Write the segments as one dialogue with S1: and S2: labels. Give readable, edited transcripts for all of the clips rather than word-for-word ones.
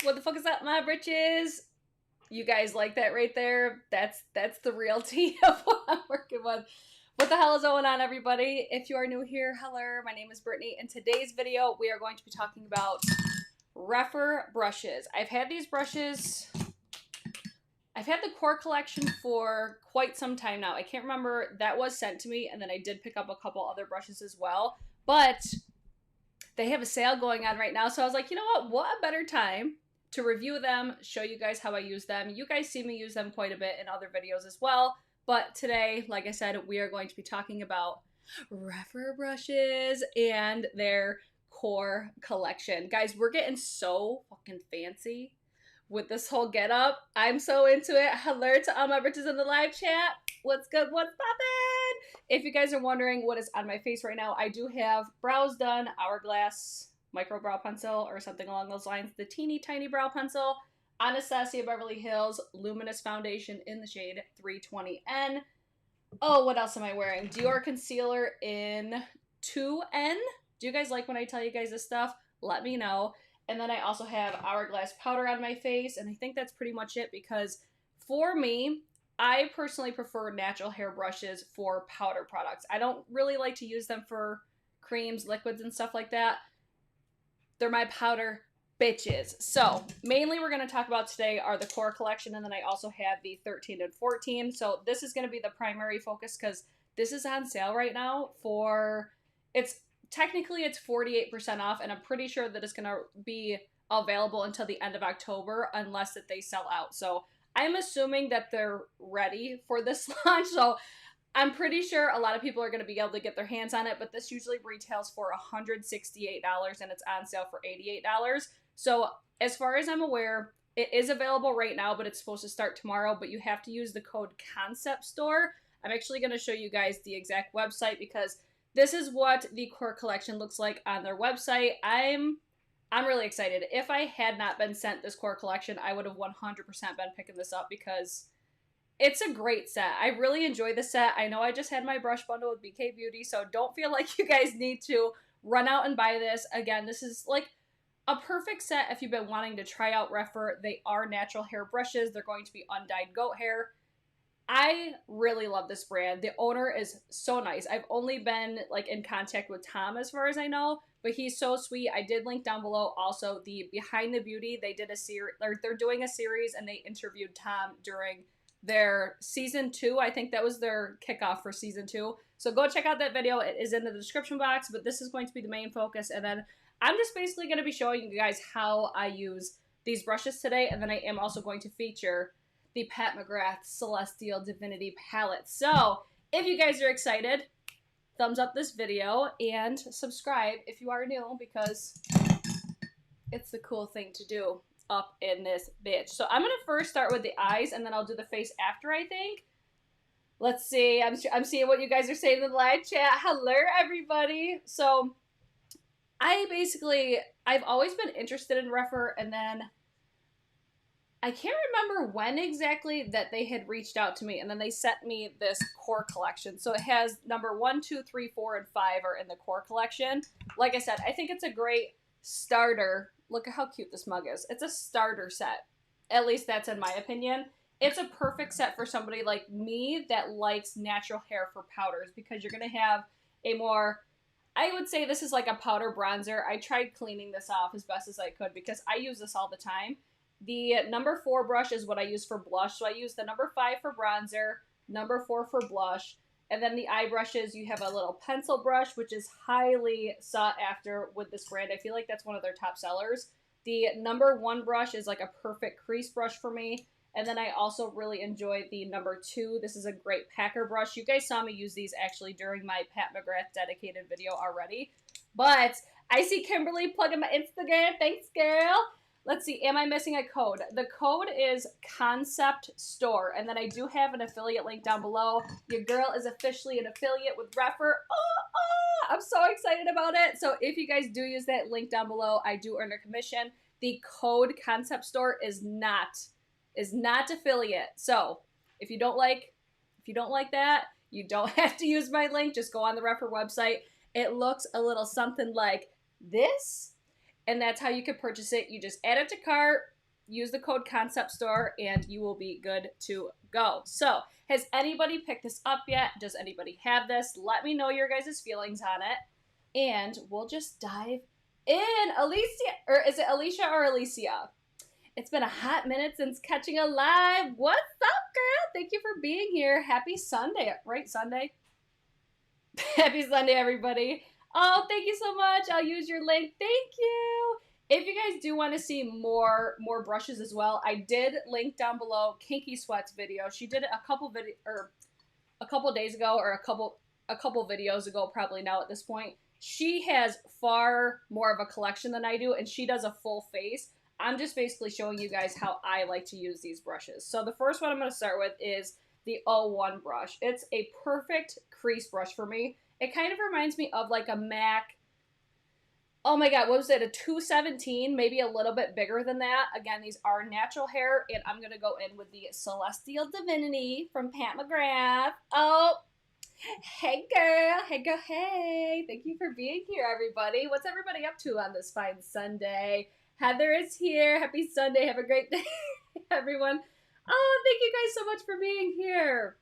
S1: What the fuck is up, my britches? You guys like that right there? That's the real tea of what I'm working with. What the hell is going on, everybody? If you are new here, hello, my name is Brittany. In today's video, we are going to be talking about Rephr brushes. I've had these brushes, I've had the core collection for quite some time now. I can't remember, that was sent to me, and then I did pick up a couple other brushes as well. But they have a sale going on right now, so I was like, you know what a better time to review them, show you guys how I use them. You guys see me use them quite a bit in other videos as well. But today, like I said, we are going to be talking about Rephr brushes and their core collection. Guys, we're getting so fucking fancy with this whole getup. I'm so into it. Hello to all my britches in the live chat. What's good? What's poppin'? If you guys are wondering what is on my face right now, I do have brows done, Hourglass micro brow pencil or something along those lines. The teeny tiny brow pencil, Anastasia Beverly Hills Luminous Foundation in the shade 320N. Oh, what else am I wearing? Dior concealer in 2N. Do you guys like when I tell you guys this stuff? Let me know. And then I also have Hourglass powder on my face, and I think that's pretty much it because for me, I personally prefer natural hair brushes for powder products. I don't really like to use them for creams, liquids, and stuff like that. They're my powder bitches. So mainly we're going to talk about today are the core collection, and then I also have the 13 and 14. So this is going to be the primary focus because this is on sale right now for, technically it's 48% off, and I'm pretty sure that it's going to be available until the end of October unless that they sell out. So I'm assuming that they're ready for this launch. So I'm pretty sure a lot of people are going to be able to get their hands on it, but this usually retails for $168 and it's on sale for $88. So as far as I'm aware, it is available right now, but it's supposed to start tomorrow, but you have to use the code Concept Store. I'm actually going to show you guys the exact website because this is what the core collection looks like on their website. I'm really excited. If I had not been sent this core collection, I would have 100% been picking this up because it's a great set. I really enjoy the set. I know I just had my brush bundle with BK Beauty, so don't feel like you guys need to run out and buy this. Again, this is like a perfect set if you've been wanting to try out Rephr. They are natural hair brushes. They're going to be undyed goat hair. I really love this brand. The owner is so nice. I've only been like in contact with Tom as far as I know, but he's so sweet. I did link down below also the Behind the Beauty. They did a series, or they're doing a series, and they interviewed Tom during their season 2. I think that was their kickoff for season 2. So go check out that video. It is in the description box, but this is going to be the main focus. And then I'm just basically going to be showing you guys how I use these brushes today. And then I am also going to feature the Pat McGrath Celestial Divinity palette. So if you guys are excited, thumbs up this video and subscribe if you are new because it's the cool thing to do up in this bitch. So I'm gonna first start with the eyes, and then I'll do the face after, I think. Let's see. I'm seeing what you guys are saying in the live chat. Hello, everybody. So I've always been interested in Rephr, and then I can't remember when exactly that they had reached out to me, and then they sent me this core collection. So it has number 1, 2, 3, 4, and 5 are in the core collection. Like I said, I think it's a great starter. Look at how cute this mug is. It's a starter set. At least that's in my opinion. It's a perfect set for somebody like me that likes natural hair for powders because you're going to have a more, I would say this is like a powder bronzer. I tried cleaning this off as best as I could because I use this all the time. The number 4 brush is what I use for blush. So I use the number 5 for bronzer, number 4 for blush. And then the eye brushes, you have a little pencil brush, which is highly sought after with this brand. I feel like that's one of their top sellers. The number 1 brush is like a perfect crease brush for me. And then I also really enjoy the number 2. This is a great packer brush. You guys saw me use these actually during my Pat McGrath dedicated video already. But I see Kimberly plugging my Instagram. Thanks, girl. Let's see, am I missing a code? The code is Concept Store, and then I do have an affiliate link down below. Your girl is officially an affiliate with Rephr. I'm so excited about it. So if you guys do use that link down below, I do earn a commission. The code Concept Store is not affiliate. So if you don't like that, you don't have to use my link. Just go on the Rephr website. It looks a little something like this. And that's how you can purchase it. You just add it to cart, use the code Concept Store and you will be good to go. So, has anybody picked this up yet? Does anybody have this? Let me know your guys' feelings on it. And we'll just dive in. Alicia, or is it Alicia or Alicia? It's been a hot minute since catching a live. What's up, girl? Thank you for being here. Happy Sunday, right? Sunday? Happy Sunday, everybody. Oh, thank you so much. I'll use your link. Thank you. If you guys do want to see more brushes as well, I did link down below Kinky Sweat's video. She did it a couple days ago, or a couple videos ago, probably now at this point. She has far more of a collection than I do, and she does a full face. I'm just basically showing you guys how I like to use these brushes. So the first one I'm going to start with is the 01 brush. It's a perfect crease brush for me. It kind of reminds me of like a MAC, oh my god, what was it, a 217, maybe a little bit bigger than that. Again, these are natural hair, and I'm going to go in with the Celestial Divinity from Pat McGrath. Oh, hey girl, hey. Thank you for being here, everybody. What's everybody up to on this fine Sunday? Heather is here. Happy Sunday. Have a great day, everyone. Oh, thank you guys so much for being here.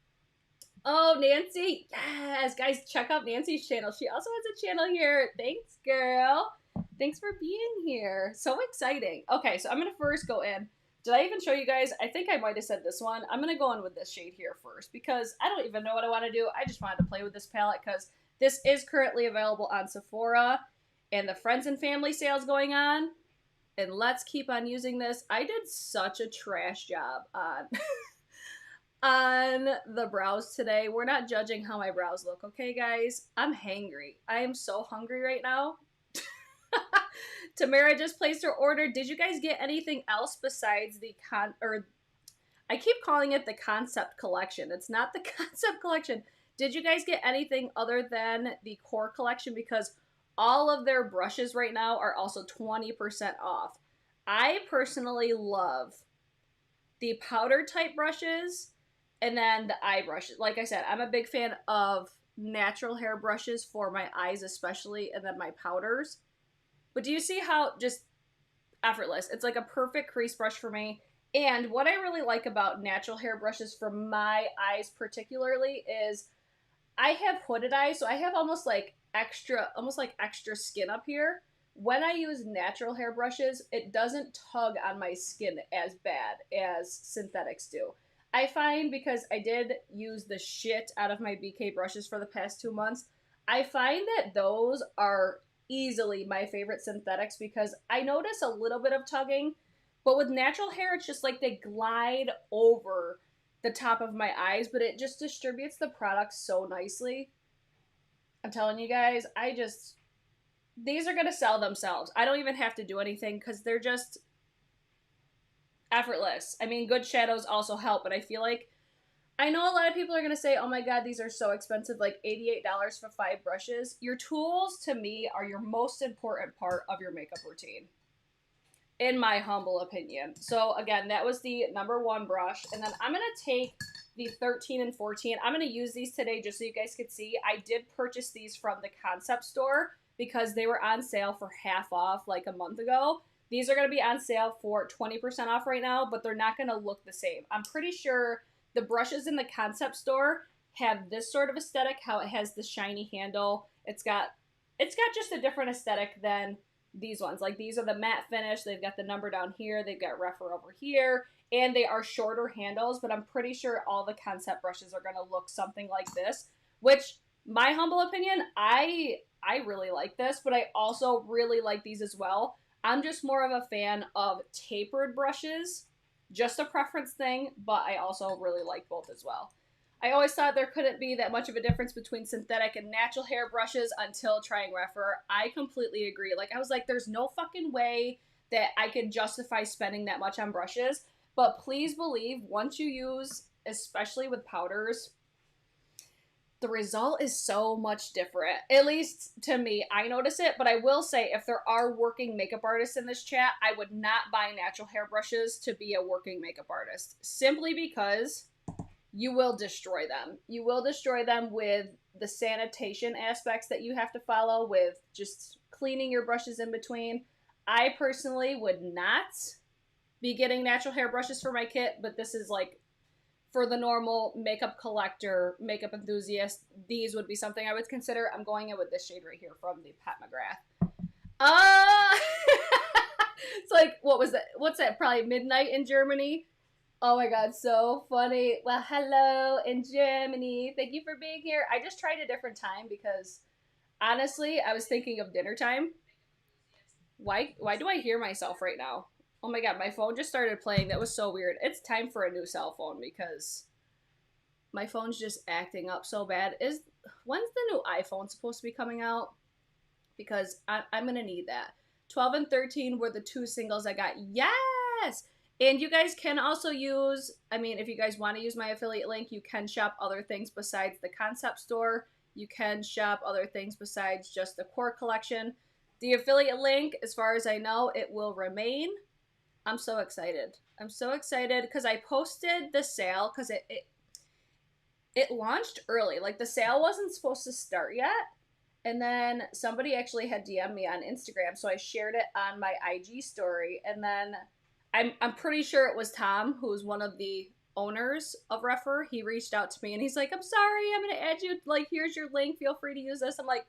S1: Oh, Nancy. Yes, guys, check out Nancy's channel. She also has a channel here. Thanks, girl. Thanks for being here. So exciting. Okay, so I'm going to first go in. Did I even show you guys? I think I might have said this one. I'm going to go in with this shade here first because I don't even know what I want to do. I just wanted to play with this palette because this is currently available on Sephora and the Friends and Family sale's going on. And let's keep on using this. I did such a trash job on on the brows today. We're not judging how my brows look, okay, guys? I'm hangry. I am so hungry right now. Tamara just placed her order. Did you guys get anything else besides the I keep calling it the Concept Collection. It's not the Concept Collection. Did you guys get anything other than the Core Collection? Because all of their brushes right now are also 20% off. I personally love the powder type brushes and then the eye brushes. Like I said, I'm a big fan of natural hair brushes for my eyes especially, and then my powders. But do you see how just effortless? It's like a perfect crease brush for me. And what I really like about natural hair brushes for my eyes particularly is I have hooded eyes, so I have almost like extra skin up here. When I use natural hair brushes, it doesn't tug on my skin as bad as synthetics do. I find, because I did use the shit out of my BK brushes for the past 2 months, I find that those are easily my favorite synthetics because I notice a little bit of tugging, but with natural hair, it's just like they glide over the top of my eyes, but it just distributes the product so nicely. I'm telling you guys, these are going to sell themselves. I don't even have to do anything because they're just effortless. I mean, good shadows also help, but I feel like, I know a lot of people are going to say, oh my god, these are so expensive, like $88 for 5 brushes. Your tools, to me, are your most important part of your makeup routine, in my humble opinion. So again, that was the number 1 brush, and then I'm going to take the 13 and 14. I'm going to use these today just so you guys could see. I did purchase these from the Concept Store because they were on sale for half off like a month ago. These are going to be on sale for 20% off right now, but they're not going to look the same. I'm pretty sure the brushes in the Concept Store have this sort of aesthetic, how it has the shiny handle. It's got just a different aesthetic than these ones. Like, these are the matte finish. They've got the number down here. They've got Rephr over here. And they are shorter handles, but I'm pretty sure all the Concept brushes are going to look something like this, which, my humble opinion, I really like this, but I also really like these as well. I'm just more of a fan of tapered brushes. Just a preference thing, but I also really like both as well. I always thought there couldn't be that much of a difference between synthetic and natural hair brushes until trying Rephr. I completely agree. Like, I was like, there's no fucking way that I could justify spending that much on brushes. But please believe, once you use, especially with powders, the result is so much different. At least to me, I notice it. But I will say, if there are working makeup artists in this chat, I would not buy natural hair brushes to be a working makeup artist. Simply because you will destroy them. You will destroy them with the sanitation aspects that you have to follow, with just cleaning your brushes in between. I personally would not be getting natural hair brushes for my kit, but this is like for the normal makeup collector, makeup enthusiast. These would be something I would consider. I'm going in with this shade right here from the Pat McGrath. It's like, what was that? What's that? Probably midnight in Germany. Oh my god, so funny. Well, hello in Germany. Thank you for being here. I just tried a different time because honestly, I was thinking of dinner time. Why do I hear myself right now? Oh my god, my phone just started playing. That was so weird. It's time for a new cell phone because my phone's just acting up so bad. When's the new iPhone supposed to be coming out? Because I'm gonna need that. 12 and 13 were the two singles I got. Yes! And you guys can also use, I mean, if you guys want to use my affiliate link, you can shop other things besides the concept store. You can shop other things besides just the core collection. The affiliate link, as far as I know, it will remain. I'm so excited. I'm so excited because I posted the sale because it launched early. Like, the sale wasn't supposed to start yet. And then somebody actually had DM'd me on Instagram, so I shared it on my IG story. And then I'm pretty sure it was Tom, who's one of the owners of Rephr. He reached out to me and he's like, I'm sorry, I'm going to add you. Like, here's your link. Feel free to use this. I'm like,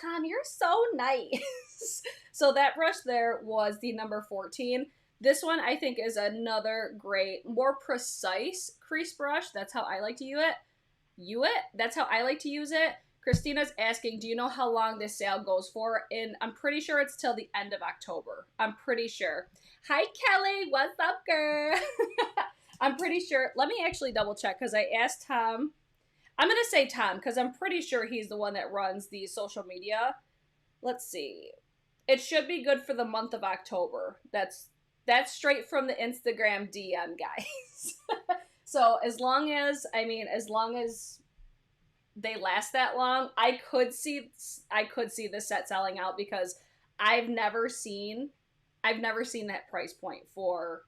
S1: Tom, you're so nice. So that brush there was the number 14. This one I think is another great, more precise crease brush. That's how I like to use it. That's how I like to use it. Christina's asking, do you know how long this sale goes for? And I'm pretty sure it's till the end of October. I'm pretty sure. Hi, Kelly. What's up, girl? I'm pretty sure. Let me actually double check because I asked Tom. I'm going to say Tom because I'm pretty sure he's the one that runs the social media. Let's see. It should be good for the month of October. That's straight from the Instagram DM, guys. So as long as they last that long, I could see this set selling out because I've never seen that price point for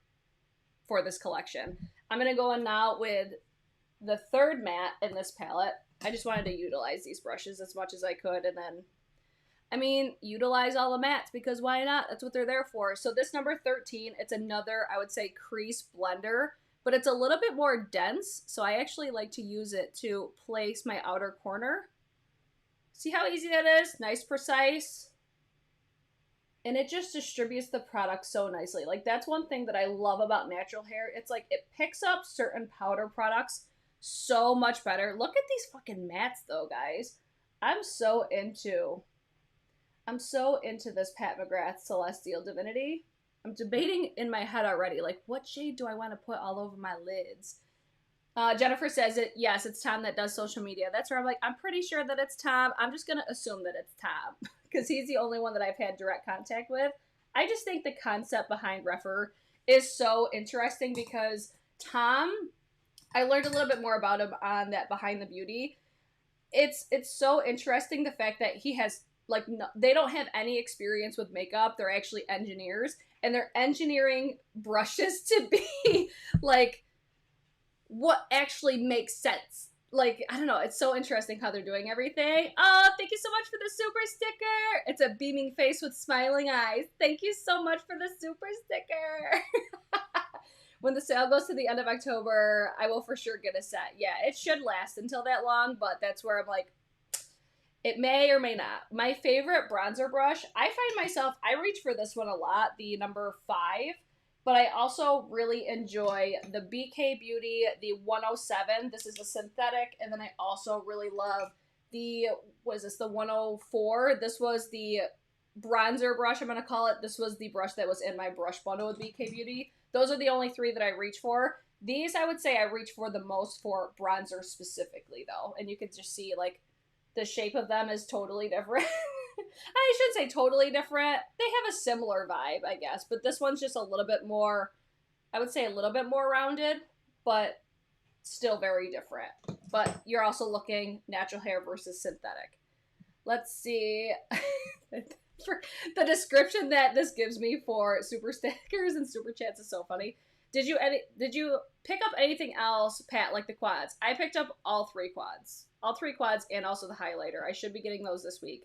S1: this collection. I'm going to go in now with the third matte in this palette. I just wanted to utilize these brushes as much as I could, and then, I mean, utilize all the mattes because why not? That's what they're there for. So this number 13, it's another, I would say, crease blender, but it's a little bit more dense, so I actually like to use it to place my outer corner. See how easy that is? Nice, precise. And it just distributes the product so nicely. Like, that's one thing that I love about natural hair. It's like it picks up certain powder products so much better. Look at these fucking mattes though, guys. I'm so into this Pat McGrath Celestial Divinity. I'm debating in my head already, like, what shade do I want to put all over my lids? Jennifer says yes, it's Tom that does social media. That's where I'm like, I'm pretty sure that it's Tom. I'm just going to assume that it's Tom because he's the only one that I've had direct contact with. I just think the concept behind Rephr is so interesting because Tom, I learned a little bit more about him on that Behind the Beauty. It's so interesting, the fact that he has, like, no, they don't have any experience with makeup. They're actually engineers, and they're engineering brushes to be like what actually makes sense. Like, I don't know, it's so interesting how they're doing everything. Oh, thank you so much for the super sticker. It's a beaming face with smiling eyes. Thank you so much for the super sticker. When the sale goes to the end of October, I will for sure get a set. Yeah, it should last until that long, but that's where I'm like, it may or may not. My favorite bronzer brush, I find myself, I reach for this one a lot, the number 5, but I also really enjoy the BK Beauty, the 107. This is a synthetic, and then I also really love the, what is this, the 104. This was the bronzer brush, I'm going to call it. This was the brush that was in my brush bundle with BK Beauty. Those are the only 3 that I reach for. These, I would say I reach for the most for bronzer specifically, though. And you can just see, like, the shape of them is totally different. I should say totally different. They have a similar vibe, I guess. But this one's just a little bit more, I would say a little bit more rounded, but still very different. But you're also looking natural hair versus synthetic. Let's see. For the description that this gives me for super stickers and super chats is so funny. Did you pick up anything else, Pat, like the quads? I picked up all 3 quads. All 3 quads and also the highlighter. I should be getting those this week.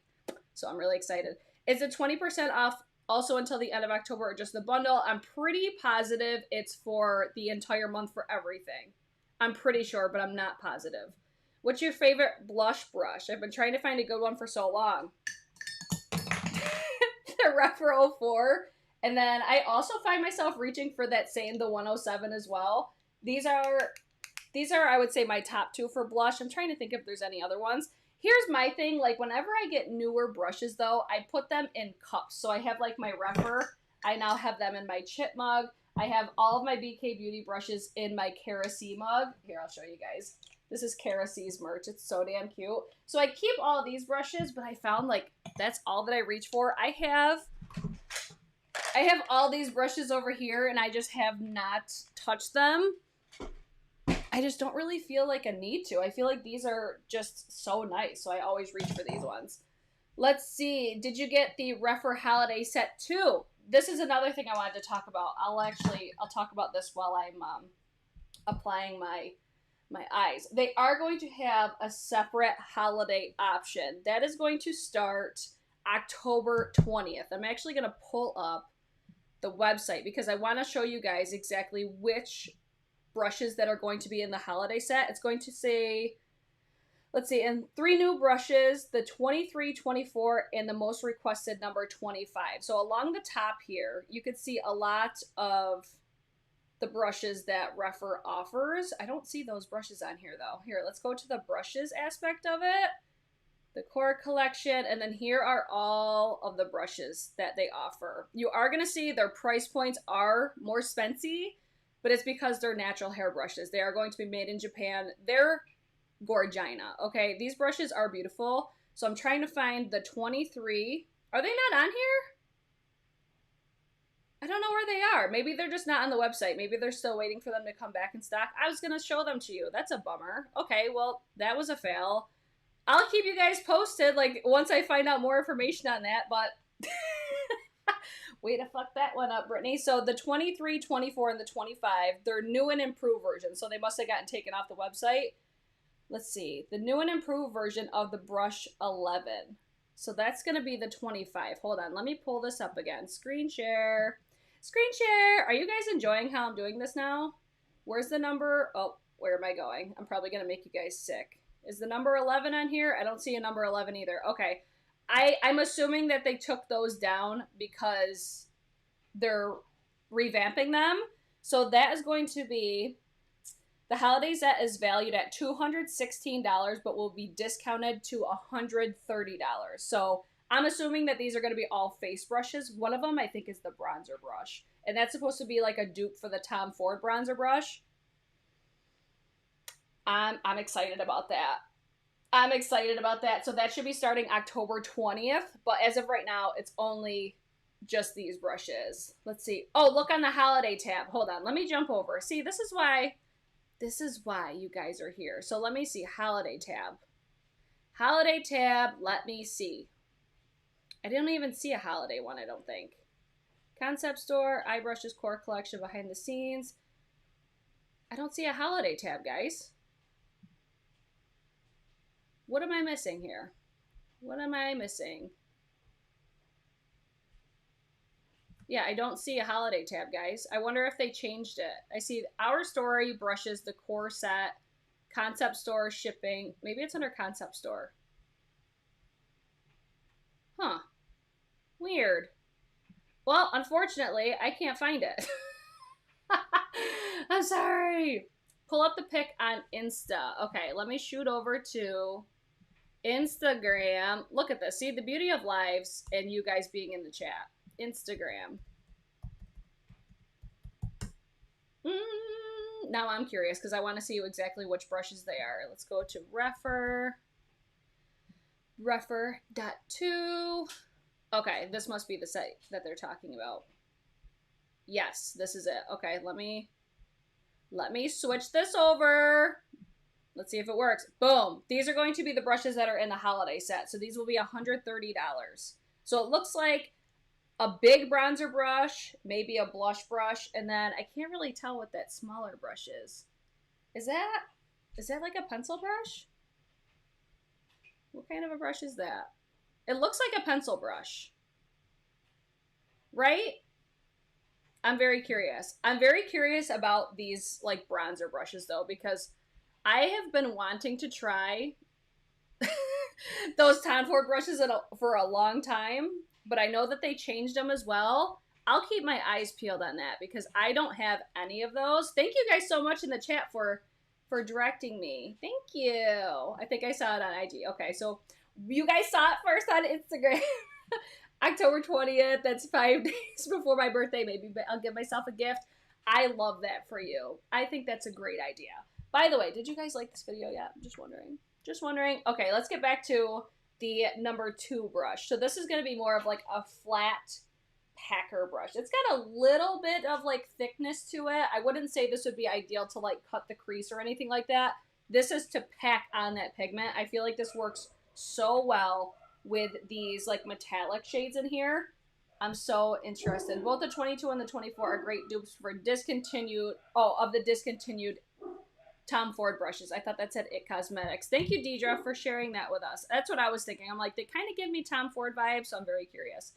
S1: So I'm really excited. Is it 20% off also until the end of October, or just the bundle. I'm pretty positive it's for the entire month for everything. I'm pretty sure, but I'm not positive. What's your favorite blush brush? I've been trying to find a good one for so long. The Rephr 04. And then I also find myself reaching for that same, the 107 as well. These are, I would say, my top two for blush. I'm trying to think if there's any other ones. Here's my thing, like whenever I get newer brushes though, I put them in cups. So I have like my Rephr, I now have them in my chip mug. I have all of my BK Beauty brushes in my Cara C mug. Here, I'll show you guys. This is Cara C's merch. It's so damn cute. So I keep all these brushes, but I found like that's all that I reach for. I have all these brushes over here and I just have not touched them. I just don't really feel like a need to. I feel like these are just so nice, so I always reach for these ones. Let's see. Did you get the Rephr holiday set too? This is another thing I wanted to talk about. I'll talk about this while I'm applying my eyes. They are going to have a separate holiday option. That is going to start October 20th. I'm actually going to pull up the website because I want to show you guys exactly which brushes that are going to be in the holiday set. It's going to say, let's see, and 3 new brushes, the 23, 24, and the most requested number 25. So along the top here, you could see a lot of the brushes that Rephr offers. I don't see those brushes on here though. Here, let's go to the brushes aspect of it. The core collection, and then here are all of the brushes that they offer. You are going to see their price points are more expensive, but it's because they're natural hair brushes. They are going to be made in Japan. They're gorgina, okay? These brushes are beautiful. So I'm trying to find the 23. Are they not on here? I don't know where they are. Maybe they're just not on the website. Maybe they're still waiting for them to come back in stock. I was going to show them to you. That's a bummer. Okay, well, that was a fail. I'll keep you guys posted, like, once I find out more information on that, but way to fuck that one up, Brittany. So the 23, 24, and the 25, they're new and improved versions, so they must have gotten taken off the website. Let's see. The new and improved version of the brush 11. So that's going to be the 25. Hold on. Let me pull this up again. Screen share. Screen share. Are you guys enjoying how I'm doing this now? Where's the number? Oh, where am I going? I'm probably going to make you guys sick. Is the number 11 on here? I don't see a number 11 either. Okay. I'm assuming that they took those down because they're revamping them. So that is going to be, the holiday set is valued at $216, but will be discounted to $130. So I'm assuming that these are going to be all face brushes. One of them I think is the bronzer brush. And that's supposed to be like a dupe for the Tom Ford bronzer brush. I'm excited about that. I'm excited about that. So that should be starting October 20th. But as of right now, it's only just these brushes. Let's see. Oh, look on the holiday tab. Hold on. Let me jump over. See, this is why you guys are here. So let me see. Holiday tab. Holiday tab. Let me see. I didn't even see a holiday one, I don't think. Concept store. Eye brushes, core collection, behind the scenes. I don't see a holiday tab, guys. What am I missing here? What am I missing? Yeah, I don't see a holiday tab, guys. I wonder if they changed it. I see Our Story, brushes, the core set, concept store, shipping. Maybe it's under concept store. Huh. Weird. Well, unfortunately, I can't find it. I'm sorry. Pull up the pic on Insta. Okay, let me shoot over to Instagram. Look at this. See, the beauty of lives and you guys being in the chat. Instagram. Now I'm curious because I want to see exactly which brushes they are. Let's go to Rephr. Rephr.2. Okay, this must be the site that they're talking about. Yes, this is it. Okay, let me switch this over. Let's see if it works. Boom. These are going to be the brushes that are in the holiday set. So these will be $130. So it looks like a big bronzer brush, maybe a blush brush, and then I can't really tell what that smaller brush is. Is that like a pencil brush? What kind of a brush is that? It looks like a pencil brush. right? I'm very curious. I'm very curious about these like bronzer brushes though, because I have been wanting to try those Tom Ford brushes for a long time, but I know that they changed them as well. I'll keep my eyes peeled on that because I don't have any of those. Thank you guys so much in the chat for directing me. Thank you. I think I saw it on IG. Okay, so you guys saw it first on Instagram. October 20th. That's 5 days before my birthday. Maybe I'll give myself a gift. I love that for you. I think that's a great idea. By the way, did you guys like this video yet? I'm just wondering. Just wondering. Okay, let's get back to the number 2 brush. So this is going to be more of like a flat packer brush. It's got a little bit of like thickness to it. I wouldn't say this would be ideal to like cut the crease or anything like that. This is to pack on that pigment. I feel like this works so well with these like metallic shades in here. I'm so interested. Both the 22 and the 24 are great dupes for discontinued Tom Ford brushes. I thought that said It Cosmetics. Thank you, Deidre, for sharing that with us. That's what I was thinking. I'm like, they kind of give me Tom Ford vibes, so I'm very curious.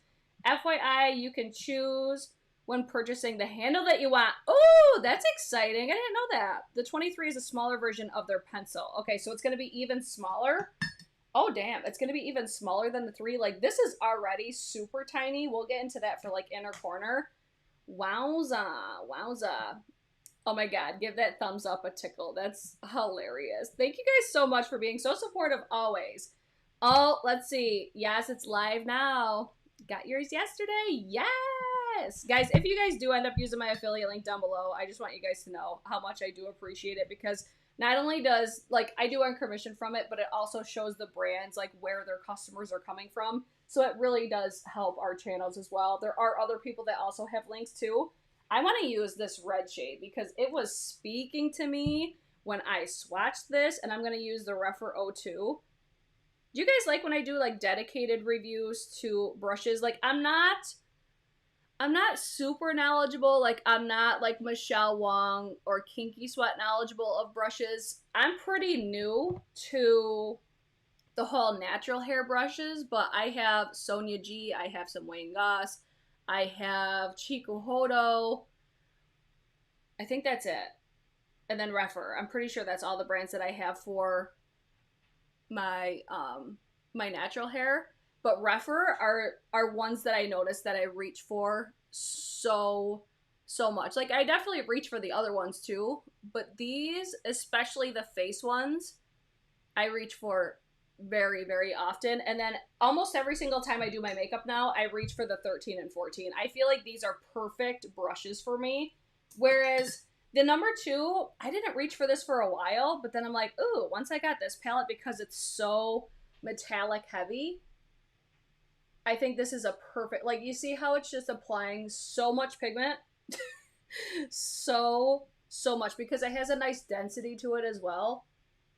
S1: FYI, you can choose when purchasing the handle that you want. Oh, that's exciting. I didn't know that. The 23 is a smaller version of their pencil. Okay, so it's going to be even smaller. Oh, damn. It's going to be even smaller than the 3. Like, this is already super tiny. We'll get into that for, like, inner corner. Wowza. Wowza. Oh, my God. Give that thumbs up a tickle. That's hilarious. Thank you guys so much for being so supportive always. Oh, let's see. Yes, it's live now. Got yours yesterday? Yes! Guys, if you guys do end up using my affiliate link down below, I just want you guys to know how much I do appreciate it because not only does, like, I do earn commission from it, but it also shows the brands, like, where their customers are coming from. So it really does help our channels as well. There are other people that also have links, too. I want to use this red shade because it was speaking to me when I swatched this, and I'm going to use the Rephr 02. Do you guys like when I do, like, dedicated reviews to brushes? Like, I'm not super knowledgeable. Like, I'm not like Michelle Wong or Kinky Sweat knowledgeable of brushes. I'm pretty new to the whole natural hair brushes, but I have Sonia G, I have some Wayne Goss, I have Chico Hodo. I think that's it. And then Rephr. I'm pretty sure that's all the brands that I have for my my natural hair. But Rephr are ones that I noticed that I reach for so much. Like, I definitely reach for the other ones too, but these, especially the face ones, I reach for very, very often. And then almost every single time I do my makeup now, I reach for the 13 and 14. I feel like these are perfect brushes for me. Whereas the number 2, I didn't reach for this for a while, but then I'm like, ooh, once I got this palette, because it's so metallic heavy, I think this is a perfect, like, you see how it's just applying so much pigment? so much, because it has a nice density to it as well.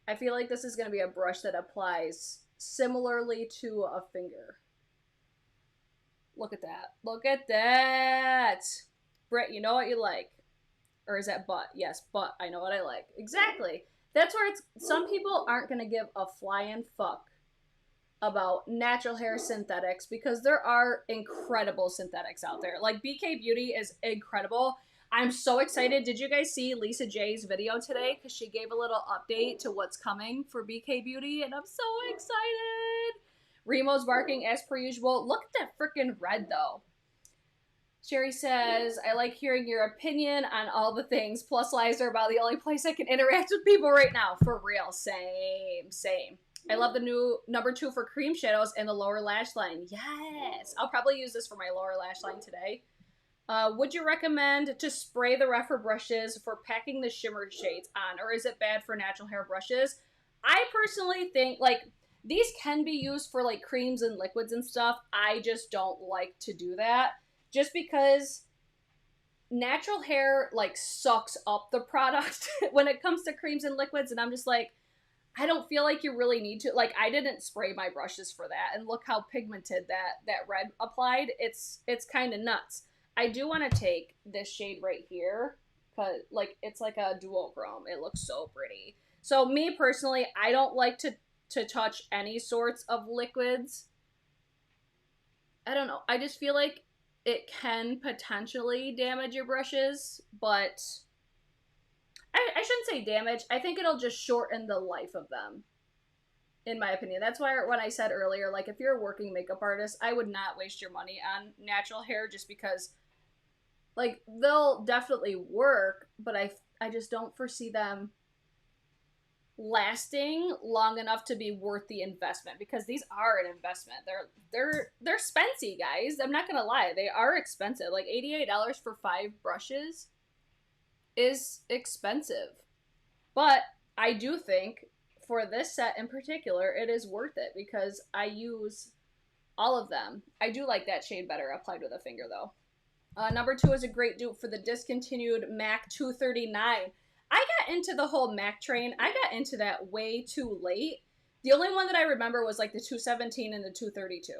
S1: I feel like this is going to be a brush that applies similarly to a finger. Look at that. Look at that. Britt, you know what you like. Or is that butt? Yes, butt. I know what I like. Exactly. That's where it's, some people aren't going to give a flying fuck about natural hair synthetics because there are incredible synthetics out there. Like, BK Beauty is incredible. I'm so excited. Did you guys see Lisa J's video today? Because she gave a little update to what's coming for BK Beauty, and I'm so excited. Remo's barking as per usual. Look at that freaking red, though. Sherry says, I like hearing your opinion on all the things. Plus, lives are about the only place I can interact with people right now. For real. Same. I love the new number 2 for cream shadows and the lower lash line. Yes. I'll probably use this for my lower lash line today. Would you recommend to spray the Rephr brushes for packing the shimmered shades on, or is it bad for natural hair brushes? I personally think, like, these can be used for, like, creams and liquids and stuff. I just don't like to do that. Just because natural hair, like, sucks up the product when it comes to creams and liquids, and I'm just like, I don't feel like you really need to. Like, I didn't spray my brushes for that, and look how pigmented that red applied. It's kind of nuts. I do want to take this shade right here, because, like, it's like a duochrome. It looks so pretty. So, me personally, I don't like to touch any sorts of liquids. I don't know. I just feel like it can potentially damage your brushes, but I shouldn't say damage. I think it'll just shorten the life of them, in my opinion. That's why when I said earlier, like, if you're a working makeup artist, I would not waste your money on natural hair, just because, like, they'll definitely work, but I just don't foresee them lasting long enough to be worth the investment, because these are an investment. They're expensive, guys. I'm not gonna lie, they are expensive. Like, $88 for 5 brushes is expensive. But I do think for this set in particular, it is worth it because I use all of them. I do like that shade better applied with a finger, though. Number 2 is a great dupe for the discontinued MAC 239. I got into the whole MAC train. I got into that way too late. The only one that I remember was like the 217 and the 232.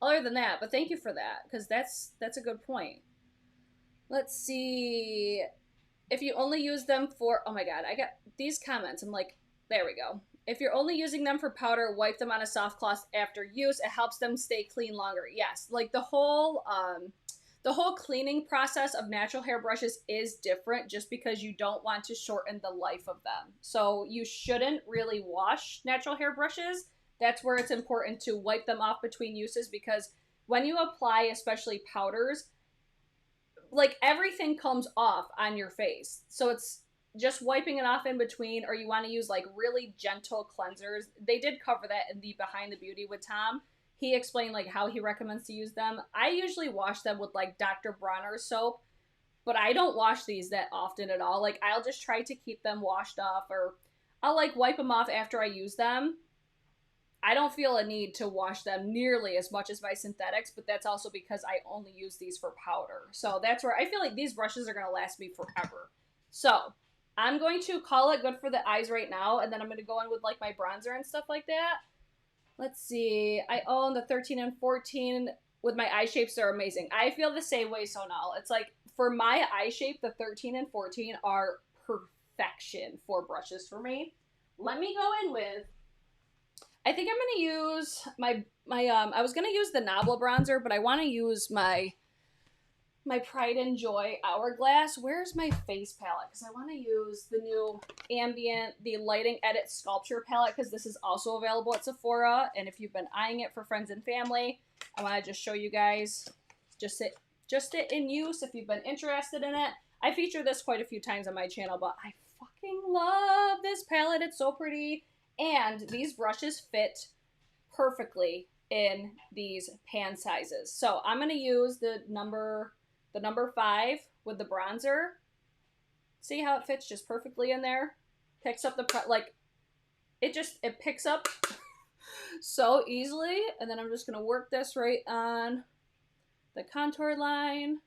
S1: Other than that, but thank you for that, because that's a good point. Let's see. If you only use them for, oh my god, I got these comments. I'm like, there we go. If you're only using them for powder, wipe them on a soft cloth after use. It helps them stay clean longer. Yes, like the whole cleaning process of natural hair brushes is different, just because you don't want to shorten the life of them. So you shouldn't really wash natural hair brushes. That's where it's important to wipe them off between uses, because when you apply, especially powders, like, everything comes off on your face. So it's just wiping it off in between, or you want to use like really gentle cleansers. They did cover that in the Behind the Beauty with Tom. He explained like how he recommends to use them. I usually wash them with like Dr. Bronner's soap, but I don't wash these that often at all. Like, I'll just try to keep them washed off, or I'll like wipe them off after I use them. I don't feel a need to wash them nearly as much as my synthetics, but that's also because I only use these for powder. So that's where I feel like these brushes are going to last me forever. So I'm going to call it good for the eyes right now, and then I'm going to go in with like my bronzer and stuff like that. Let's see. I own the 13 and 14 with my eye shapes. They're amazing. I feel the same way, Sonal. It's like, for my eye shape, the 13 and 14 are perfection for brushes for me. Let me go in with, I think I'm going to use I was going to use the Nabla bronzer, but I want to use my Pride and Joy Hourglass. Where's my face palette? Because I want to use the new Ambient, the Lighting Edit Sculpture palette, because this is also available at Sephora. And if you've been eyeing it for friends and family, I want to just show you guys just it in use if you've been interested in it. I feature this quite a few times on my channel, but I fucking love this palette. It's so pretty. And these brushes fit perfectly in these pan sizes. So I'm going to use the number 5 with the bronzer. See how it fits just perfectly in there? Picks up like, it picks up so easily. And then I'm just going to work this right on the contour line.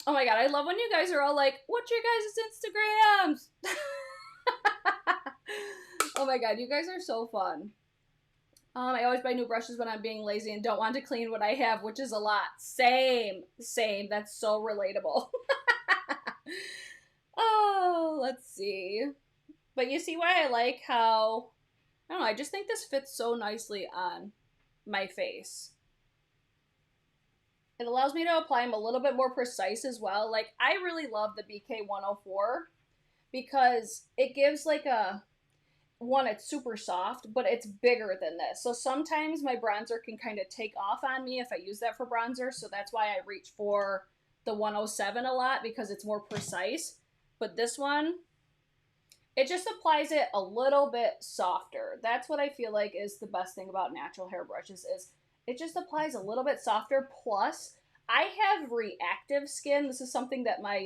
S1: Oh my god, I love when you guys are all like, what's your guys' Instagrams? Oh my god, you guys are so fun. I always buy new brushes when I'm being lazy and don't want to clean what I have, which is a lot. Same. That's so relatable. Oh, let's see. But you see why I like how, I don't know, I just think this fits so nicely on my face. It allows me to apply them a little bit more precise as well. Like, I really love the BK104 because it gives like one, it's super soft, but it's bigger than this. So sometimes my bronzer can kind of take off on me if I use that for bronzer. So that's why I reach for the 107 a lot, because it's more precise. But this one, it just applies it a little bit softer. That's what I feel like is the best thing about natural hair brushes, is it just applies a little bit softer. Plus, I have reactive skin. This is something that my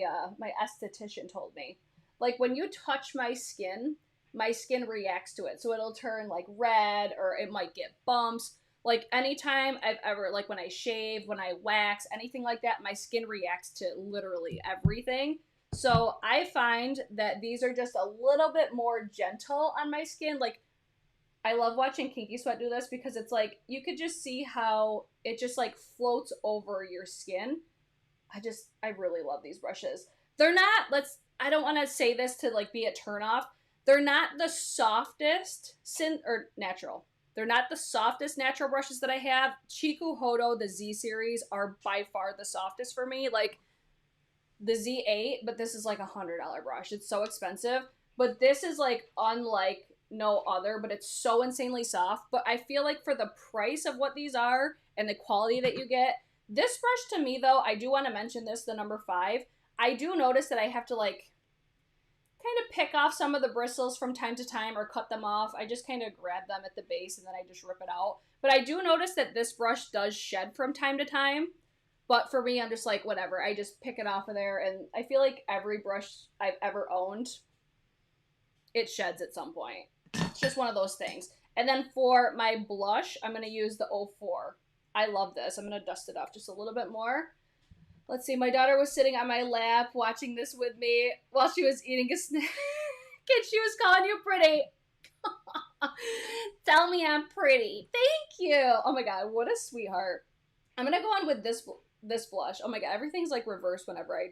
S1: esthetician told me. Like, when you touch my skin reacts to it. So it'll turn like red, or it might get bumps. Like, anytime I've ever, like when I shave, when I wax, anything like that, my skin reacts to literally everything. So I find that these are just a little bit more gentle on my skin. Like, I love watching Kinky Sweat do this, because it's like, you could just see how it just like floats over your skin. I really love these brushes. They're not, I don't want to say this to like be a turnoff. They're not the softest natural. They're not the softest natural brushes that I have. Chiku Hodo, the Z series, are by far the softest for me. Like the Z8, but this is like $100 brush. It's so expensive. But this is like unlike no other, but it's so insanely soft. But I feel like for the price of what these are and the quality that you get, this brush to me though, I do want to mention this, the number 5. I do notice that I have to like kind of pick off some of the bristles from time to time or cut them off. I just kind of grab them at the base and then I just rip it out. But I do notice that this brush does shed from time to time. But for me, I'm just like, whatever. I just pick it off of there. And I feel like every brush I've ever owned, it sheds at some point. It's just one of those things. And then for my blush, I'm going to use the 04. I love this. I'm going to dust it off just a little bit more. Let's see. My daughter was sitting on my lap watching this with me while she was eating a snack. And she was calling you pretty. Tell me I'm pretty. Thank you. Oh my God. What a sweetheart. I'm going to go on with this blush. Oh my God. Everything's like reversed whenever I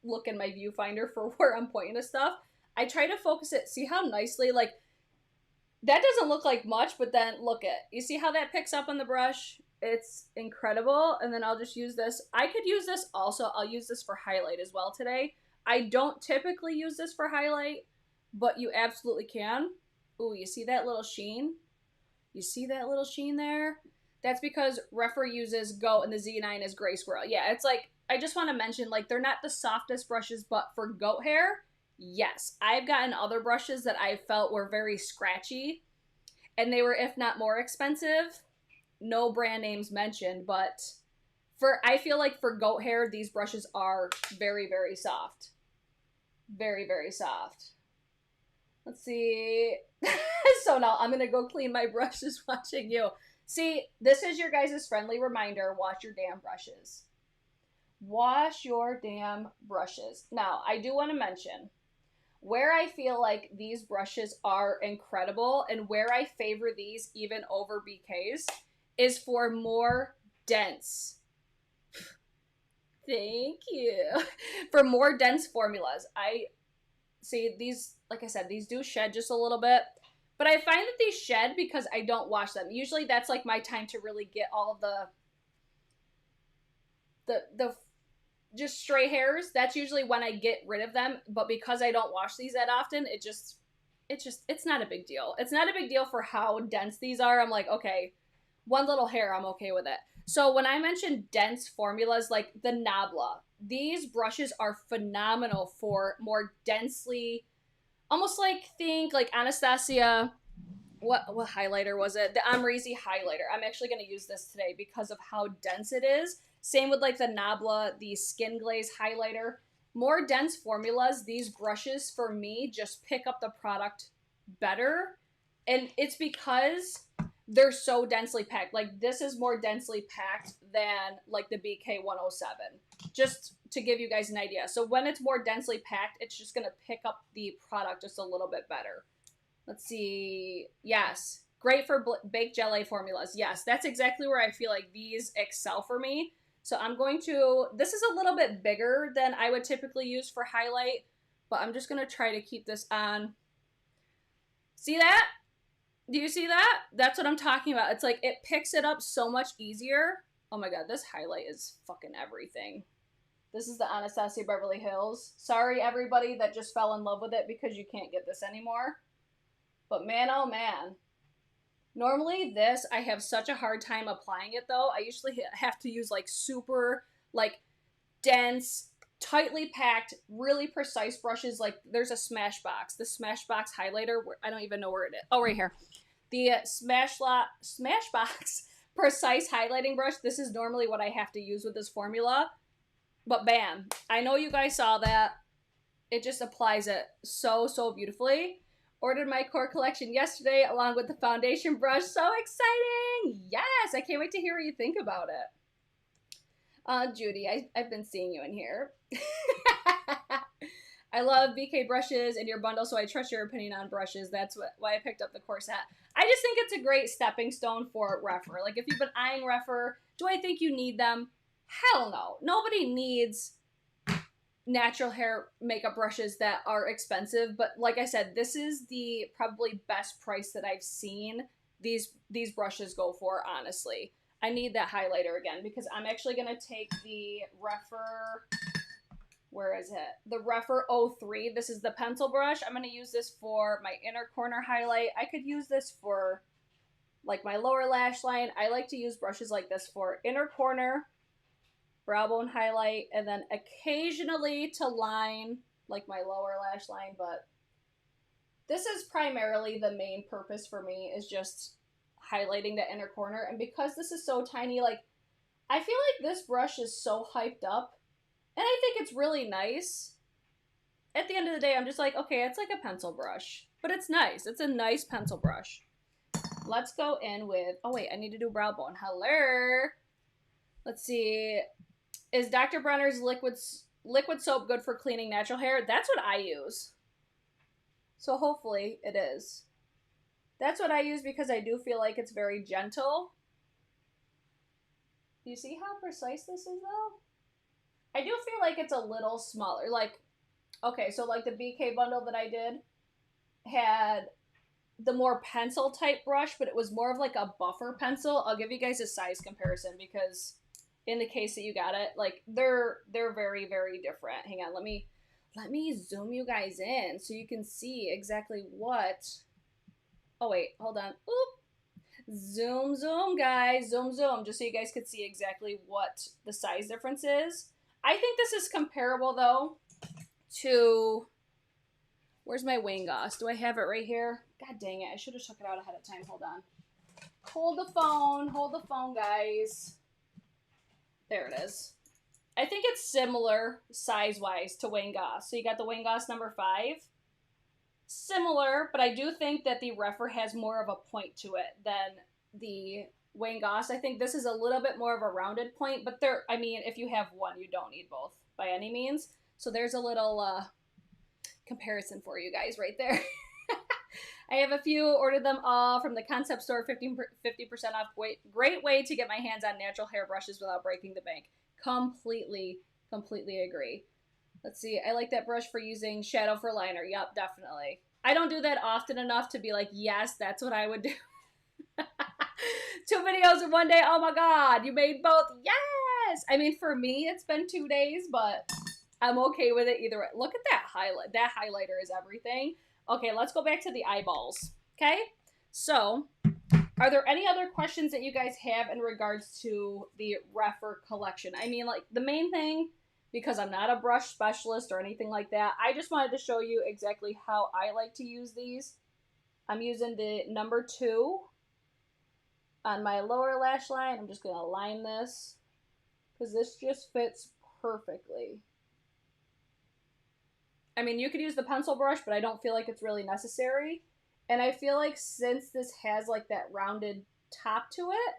S1: look in my viewfinder for where I'm pointing to stuff. I try to focus it. See how nicely, like, that doesn't look like much, but then look at, you see how that picks up on the brush? It's incredible. And then I'll just use this. I could use this also. I'll use this for highlight as well today. I don't typically use this for highlight, but you absolutely can. Ooh, you see that little sheen? You see that little sheen there? That's because Rephr uses Goat and the Z9 is Gray Squirrel. Yeah, it's like, I just want to mention, like, they're not the softest brushes, but for goat hair, yes. I've gotten other brushes that I felt were very scratchy, and they were, if not more expensive. No brand names mentioned, but I feel like for goat hair, these brushes are very, very soft. Very, very soft. Let's see. So now I'm going to go clean my brushes watching you. See, this is your guys' friendly reminder. Wash your damn brushes. Wash your damn brushes. Now, I do want to mention where I feel like these brushes are incredible and where I favor these even over BKs is for more dense. Thank you. For more dense formulas. I see these, like I said, these do shed just a little bit. But I find that these shed because I don't wash them. Usually that's like my time to really get all of the just stray hairs. That's usually when I get rid of them. But because I don't wash these that often, it's not a big deal. It's not a big deal for how dense these are. I'm like, okay, one little hair, I'm okay with it. So when I mention dense formulas like the Nabla, these brushes are phenomenal for more densely, almost like think like Anastasia, what highlighter was it? The Amrezy highlighter. I'm actually going to use this today because of how dense it is. Same with like the Nabla, the Skin Glaze highlighter. More dense formulas, these brushes for me just pick up the product better. And it's because they're so densely packed. Like this is more densely packed than like the BK 107. Just to give you guys an idea. So when it's more densely packed, it's just going to pick up the product just a little bit better. Let's see. Yes. Great for baked gelée formulas. Yes, that's exactly where I feel like these excel for me. So I'm going to, this is a little bit bigger than I would typically use for highlight, but I'm just going to try to keep this on. See that? Do you see that? That's what I'm talking about. It's like it picks it up so much easier. Oh my God, this highlight is fucking everything. This is the Anastasia Beverly Hills. Sorry, everybody that just fell in love with it because you can't get this anymore. But man, oh man. Normally this, I have such a hard time applying it though. I usually have to use like super, like dense, tightly packed, really precise brushes. Like there's a Smashbox. The Smashbox highlighter, I don't even know where it is. Oh, right here. The Smashbox precise highlighting brush. This is normally what I have to use with this formula. But bam, I know you guys saw that. It just applies it so, so beautifully. Ordered my core collection yesterday along with the foundation brush. So exciting! Yes, I can't wait to hear what you think about it. Judy, I've been seeing you in here. I love BK brushes in your bundle, so I trust your opinion on brushes. That's why I picked up the core set. I just think it's a great stepping stone for Rephr. Like, if you've been eyeing Rephr, do I think you need them? Hell no. Nobody needs natural hair makeup brushes that are expensive. But like I said, this is the probably best price that I've seen these brushes go for, honestly. I need that highlighter again because I'm actually going to take the Rephr, where is it? The Rephr 03. This is the pencil brush. I'm going to use this for my inner corner highlight. I could use this for like my lower lash line. I like to use brushes like this for inner corner, brow bone highlight, and then occasionally to line like my lower lash line, but this is primarily the main purpose for me, is just highlighting the inner corner. And because this is so tiny, like, I feel like this brush is so hyped up, and I think it's really nice. At the end of the day, I'm just like, okay, it's like a pencil brush, but it's nice. It's a nice pencil brush. Let's go in with, oh wait, I need to do brow bone. Hello. Let's see. Is Dr. Bronner's liquid soap good for cleaning natural hair? That's what I use. So hopefully it is. That's what I use because I do feel like it's very gentle. Do you see how precise this is though? I do feel like it's a little smaller. Like, okay, so like the BK bundle that I did had the more pencil type brush, but it was more of like a buffer pencil. I'll give you guys a size comparison because in the case that you got it, like they're very, very different. Hang on, let me zoom you guys in so you can see exactly what. Oh wait, hold on. Oop. Zoom, guys. Zoom, just so you guys could see exactly what the size difference is. I think this is comparable though to, where's my Wayne Goss? Do I have it right here? God dang it, I should have took it out ahead of time. Hold on. Hold the phone, guys. There it is. I think it's similar size-wise to Wayne Goss. So you got the Wayne Goss number 5. Similar, but I do think that the Rephr has more of a point to it than the Wayne Goss. I think this is a little bit more of a rounded point, but there, I mean, if you have one, you don't need both by any means. So there's a little comparison for you guys right there. I have a few, ordered them all from the concept store, 50% off. Great way to get my hands on natural hair brushes without breaking the bank. Completely agree. Let's see. I like that brush for using shadow for liner. Yup, definitely. I don't do that often enough to be like, yes, that's what I would do. 2 videos in one day. Oh my God, you made both. Yes. I mean, for me, it's been 2 days, but I'm okay with it either way. Look at that highlight. That highlighter is everything. Okay, let's go back to the eyeballs. Okay. So are there any other questions that you guys have in regards to the Rephr collection? I mean, like the main thing, because I'm not a brush specialist or anything like that, I just wanted to show you exactly how I like to use these. I'm using the number 2 on my lower lash line. I'm just going to line this because this just fits perfectly. I mean, you could use the pencil brush, but I don't feel like it's really necessary. And I feel like since this has like that rounded top to it,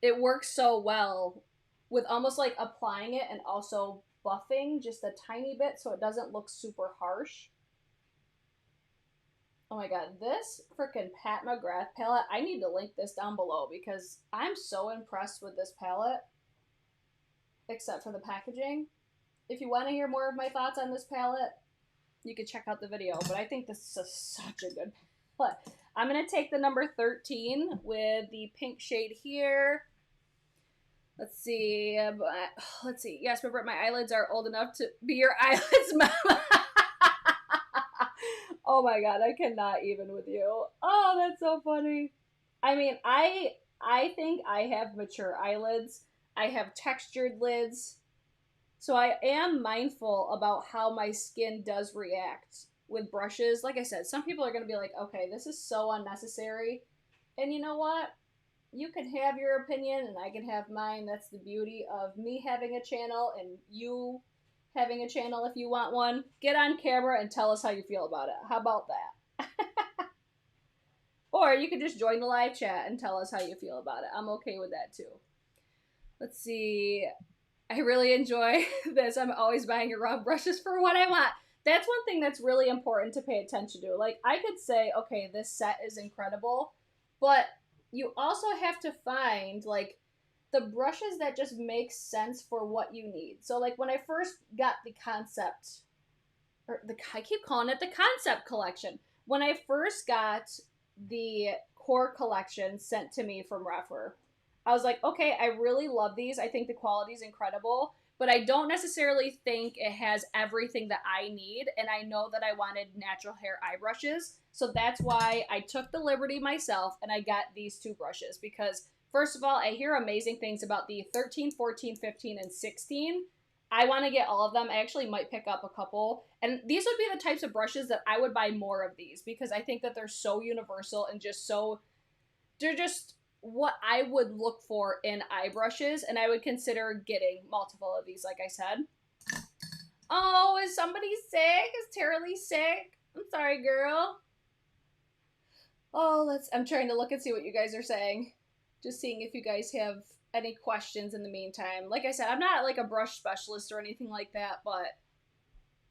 S1: it works so well with almost like applying it and also buffing just a tiny bit so it doesn't look super harsh. Oh my God, this freaking Pat McGrath palette, I need to link this down below because I'm so impressed with this palette, except for the packaging. If you want to hear more of my thoughts on this palette, you can check out the video, but I think this is such a good palette. I'm going to take the number 13 with the pink shade here. Let's see. Yes, but my eyelids are old enough to be your eyelids, Mama. Oh my God, I cannot even with you. Oh, that's so funny. I mean, I think I have mature eyelids. I have textured lids. So I am mindful about how my skin does react with brushes. Like I said, some people are going to be like, okay, this is so unnecessary. And you know what? You can have your opinion and I can have mine. That's the beauty of me having a channel and you having a channel if you want one. Get on camera and tell us how you feel about it. How about that? Or you could just join the live chat and tell us how you feel about it. I'm okay with that too. Let's see. I really enjoy this. I'm always buying around brushes for what I want. That's one thing that's really important to pay attention to. Like, I could say, okay, this set is incredible, but you also have to find, like, the brushes that just make sense for what you need. So, like, when I first got the concept, I keep calling it the concept collection. When I first got the core collection sent to me from Rephr. I was like, okay, I really love these. I think the quality is incredible, but I don't necessarily think it has everything that I need. And I know that I wanted natural hair eye brushes. So that's why I took the liberty myself and I got these two brushes because, first of all, I hear amazing things about the 13, 14, 15, and 16. I want to get all of them. I actually might pick up a couple. And these would be the types of brushes that I would buy more of these because I think that they're so universal and just so, they're just what I would look for in eye brushes. And I would consider getting multiple of these, like I said. Oh, is somebody sick? Is Tara-Lee sick? I'm sorry, girl. Oh, I'm trying to look and see what you guys are saying. Just seeing if you guys have any questions in the meantime. Like I said, I'm not like a brush specialist or anything like that, but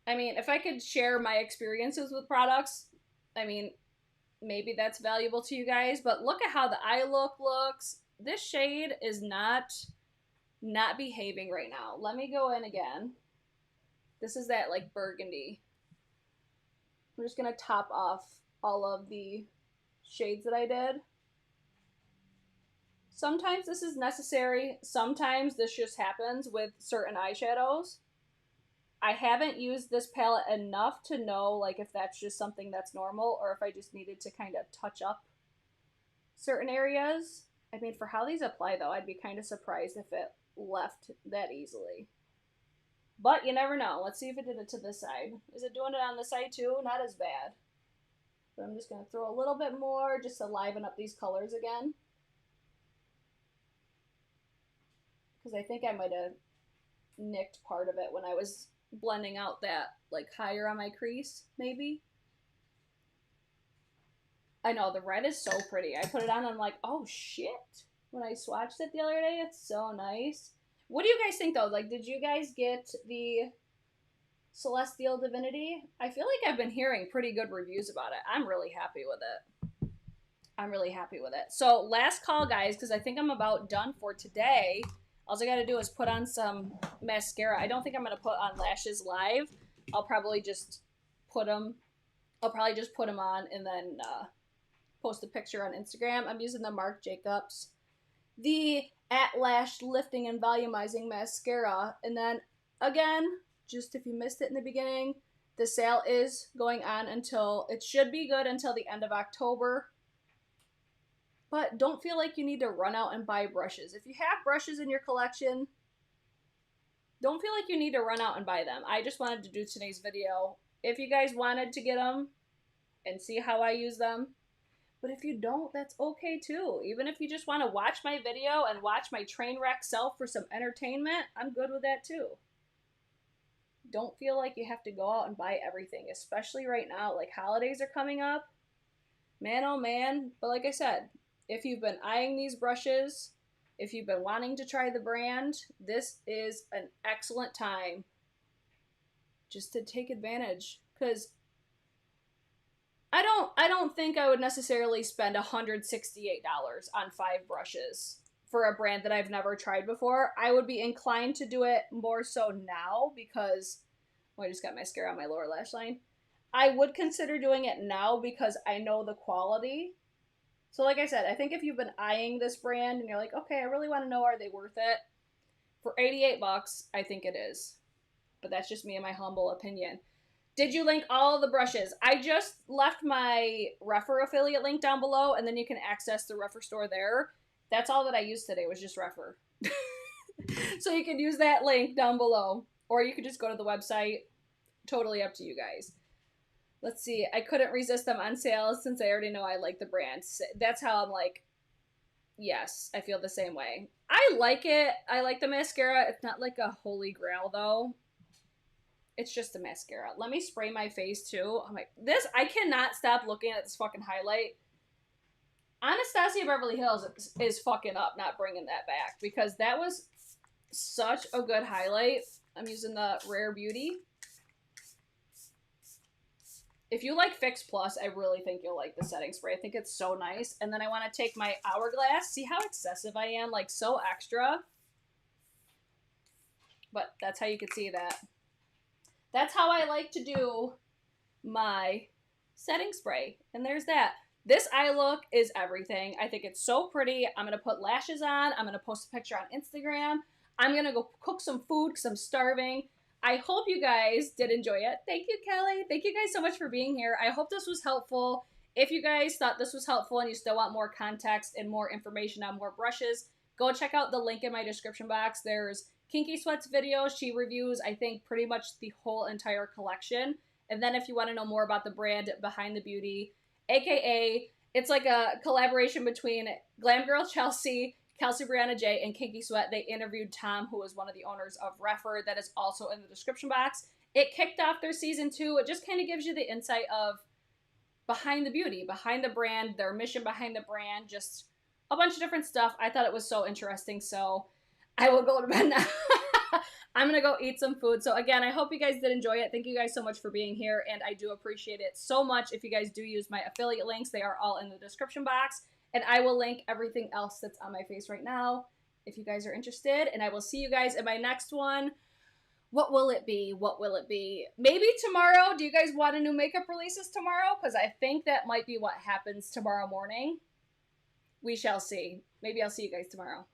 S1: I mean, if I could share my experiences with products, I mean, maybe that's valuable to you guys, but look at how the eye look looks. This shade is not behaving right now. Let me go in again. This is that like burgundy. I'm just going to top off all of the shades that I did. Sometimes this is necessary. Sometimes this just happens with certain eyeshadows. I haven't used this palette enough to know like if that's just something that's normal or if I just needed to kind of touch up certain areas. I mean, for how these apply though, I'd be kind of surprised if it left that easily. But you never know. Let's see if it did it to this side. Is it doing it on this side too? Not as bad. But I'm just going to throw a little bit more just to liven up these colors again. Because I think I might have nicked part of it when I was blending out that like higher on my crease, maybe. I know, the red is so pretty. I put it on and I'm like, oh shit. When I swatched it the other day, it's so nice. What do you guys think though? Like, did you guys get the Celestial Divinity? I feel like I've been hearing pretty good reviews about it. I'm really happy with it. I'm really happy with it. So last call, guys, because I think I'm about done for today. All I got to do is put on some mascara. I don't think I'm going to put on lashes live. I'll probably just put them on and then post a picture on Instagram. I'm using the Marc Jacobs, the At Lash Lifting and Volumizing Mascara. And then, again, just if you missed it in the beginning, the sale is going on until, it should be good until the end of October. But don't feel like you need to run out and buy brushes. If you have brushes in your collection, don't feel like you need to run out and buy them. I just wanted to do today's video. If you guys wanted to get them and see how I use them. But if you don't, that's okay too. Even if you just want to watch my video and watch my train wreck self for some entertainment, I'm good with that too. Don't feel like you have to go out and buy everything, especially right now. Like, holidays are coming up. Man, oh man. But like I said, if you've been eyeing these brushes, if you've been wanting to try the brand, this is an excellent time just to take advantage. Because I don't think I would necessarily spend $168 on 5 brushes for a brand that I've never tried before. I would be inclined to do it more so now because, I just got mascara on my lower lash line. I would consider doing it now because I know the quality. So like I said, I think if you've been eyeing this brand and you're like, okay, I really want to know, are they worth it? For $88, I think it is. But that's just me and my humble opinion. Did you link all the brushes? I just left my Rephr affiliate link down below, and then you can access the Rephr store there. That's all that I used today was just Rephr. So you can use that link down below, or you could just go to the website. Totally up to you guys. Let's see. I couldn't resist them on sale since I already know I like the brand. That's how I'm like, yes, I feel the same way. I like it. I like the mascara. It's not like a holy grail, though. It's just a mascara. Let me spray my face, too. I'm like, I cannot stop looking at this fucking highlight. Anastasia Beverly Hills is fucking up not bringing that back because that was such a good highlight. I'm using the Rare Beauty. If you like Fix Plus, I really think you'll like the setting spray. I think it's so nice. And then I want to take my Hourglass. See how excessive I am? Like, so extra. But that's how you could see that. That's how I like to do my setting spray. And there's that. This eye look is everything. I think it's so pretty. I'm going to put lashes on. I'm going to post a picture on Instagram. I'm going to go cook some food because I'm starving. I hope you guys did enjoy it. Thank you, Kelly. Thank you guys so much for being here. I hope this was helpful. If you guys thought this was helpful and you still want more context and more information on more brushes, go check out the link in my description box. There's Kinky Sweat's video. She reviews, I think, pretty much the whole entire collection. And then if you want to know more about the brand Behind the Beauty, aka it's like a collaboration between Glam Girl Chelsea, Kelsey Brianna J, and Kinky Sweat. They interviewed Tom, who is one of the owners of Rephr. That is also in the description box. It kicked off their season 2. It just kind of gives you the insight of behind the beauty, behind the brand, their mission behind the brand, just a bunch of different stuff. I thought it was so interesting, so I will go to bed now. I'm going to go eat some food. So again, I hope you guys did enjoy it. Thank you guys so much for being here, and I do appreciate it so much. If you guys do use my affiliate links, they are all in the description box, and I will link everything else that's on my face right now if you guys are interested, and I will see you guys in my next one. What will it be? What will it be? Maybe tomorrow. Do you guys want a new makeup releases tomorrow? Because I think that might be what happens tomorrow morning. We shall see. Maybe I'll see you guys tomorrow.